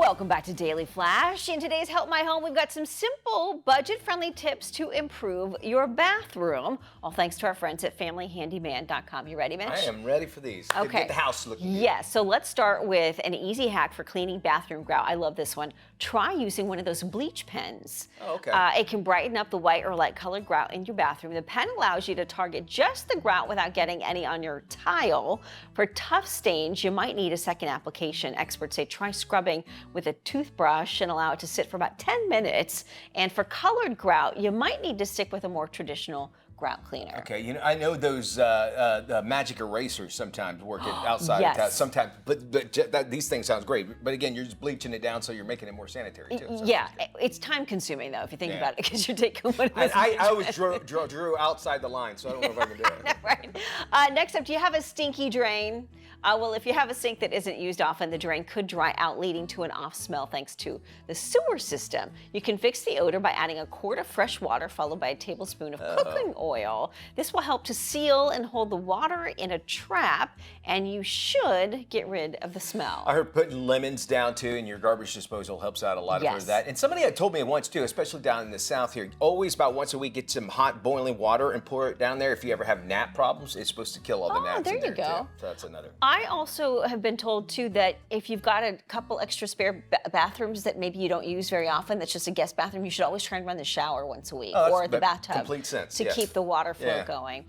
Welcome back to Daily Flash. In today's Help My Home, we've got some simple, budget-friendly tips to improve your bathroom, all thanks to our friends at familyhandyman.com. You ready, Mitch? I am ready for these. Okay. Get the house looking good. Yes, so let's start with an easy hack for cleaning bathroom grout. I love this one. Try using one of those bleach pens. Oh, okay. It can brighten up the white or light colored grout in your bathroom. The pen allows you to target just the grout without getting any on your tile. For tough stains, you might need a second application. Experts say try scrubbing with a toothbrush and allow it to sit for about 10 minutes. And for colored grout, you might need to stick with a more traditional grout cleaner. Okay, you know, I know those magic erasers sometimes work outside Yes. of town. Sometimes, these things sounds great. But again, you're just bleaching it down, so you're making it more sanitary too. So Yeah, it's time consuming though, if you think about it, because you're taking one of those. I always drew outside the line, so I don't know if I can do it. Right. Next up, do you have a stinky drain? Well, if you have a sink that isn't used often, the drain could dry out, leading to an off smell thanks to the sewer system. You can fix the odor by adding a quart of fresh water followed by a tablespoon of cooking oil. This will help to seal and hold the water in a trap, and you should get rid of the smell. I heard putting lemons down too in your garbage disposal helps out a lot. Yes. Of that. And somebody had told me once too, especially down in the South here, always about once a week get some hot boiling water and pour it down there. If you ever have gnat problems, it's supposed to kill all the gnats. There in you there go. Too. So that's another. I also have been told too that if you've got a couple extra spare bathrooms that maybe you don't use very often, that's just a guest bathroom, you should always try and run the shower once a week or the bathtub. Complete sense. To yes. keep the water flow going.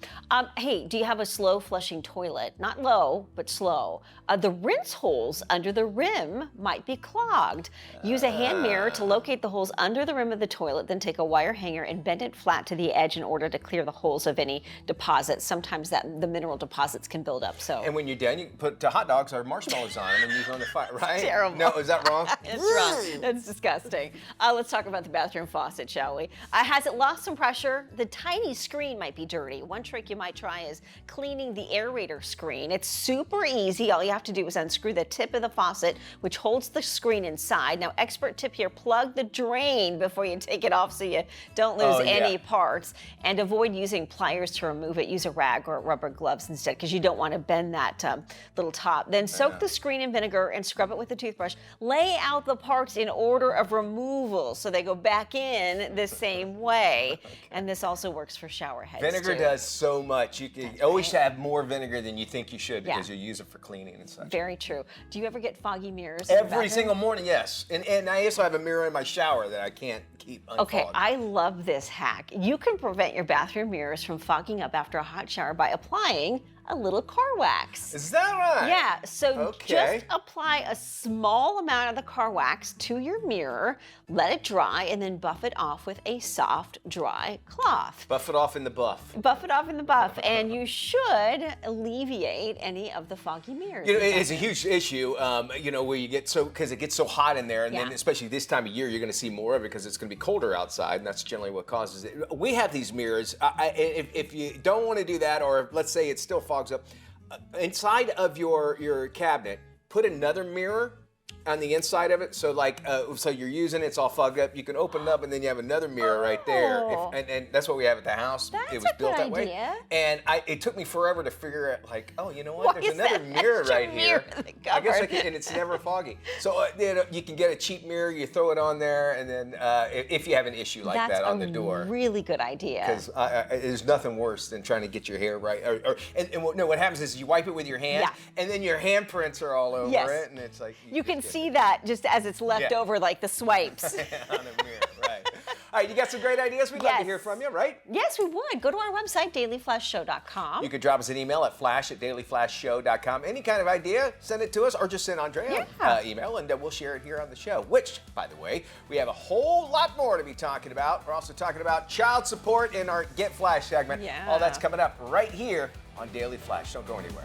Hey, do you have a slow flushing toilet? Not low, but slow. The rinse holes under the rim might be clogged. Use a hand mirror to locate the holes under the rim of the toilet, then take a wire hanger and bend it flat to the edge in order to clear the holes of any deposits. Sometimes the mineral deposits can build up. So. And when you're done, you can put hot dogs or marshmallows on them and use them on the fire, right? Terrible. No, is that wrong? That's wrong. That's disgusting. Let's talk about the bathroom faucet, shall we? Has it lost some pressure? The tiny screen might be dirty. One trick you might try is cleaning the aerator screen. It's super easy. All you have to do is unscrew the tip of the faucet, which holds the screen inside. Now, expert tip here, plug the drain before you take it off so you don't lose any parts. And avoid using pliers to remove it. Use a rag or rubber gloves instead, because you don't want to bend that little top. Then soak the screen in vinegar and scrub it with a toothbrush. Lay out the parts in order of removal so they go back in the same way. And this also works for shower heads. Vinegar does so much. You can always have more vinegar than you think you should because you use it for cleaning and such. Very true. Do you ever get foggy mirrors in your Every bathroom? single morning, yes. And I also have a mirror in my shower that I can't keep unfogged. Okay, I love this hack. You can prevent your bathroom mirrors from fogging up after a hot shower by applying a little car wax. Is that right? Yeah, so just apply a small amount of the car wax to your mirror, let it dry, and then buff it off with a soft, dry cloth. Buff it off in the buff. Buff it off in the buff, and you should alleviate any of the foggy mirrors. You know, it's a huge issue, you know, where you get because it gets so hot in there, and then especially this time of year, you're going to see more of it because it's going to be colder outside, and that's generally what causes it. We have these mirrors. If you don't want to do that, or let's say it still fogs up, inside of your cabinet, put another mirror on the inside of it, so like so you're using it, it's all fogged up, you can open it up and then you have another mirror right there. And that's what we have at the house. That's it was built that idea. way. And it took me forever to figure out, like, oh, you know what, there's another mirror right here. I guess I can, and it's never foggy. So you know, you can get a cheap mirror, you throw it on there, and then if you have an issue like that on the door. That's a really good idea. Because there's nothing worse than trying to get your hair right. What happens is you wipe it with your hand, and then your handprints are all over it, and it's like you can see that just as it's left over, like the swipes. On a mirror, right. All right, you got some great ideas? We'd love to hear from you, right? Yes, we would. Go to our website, dailyflashshow.com. You could drop us an email at flash@dailyflashshow.com. Any kind of idea, send it to us, or just send Andrea an email, and we'll share it here on the show, which, by the way, we have a whole lot more to be talking about. We're also talking about child support in our Get Flash segment. All that's coming up right here on Daily Flash. Don't go anywhere.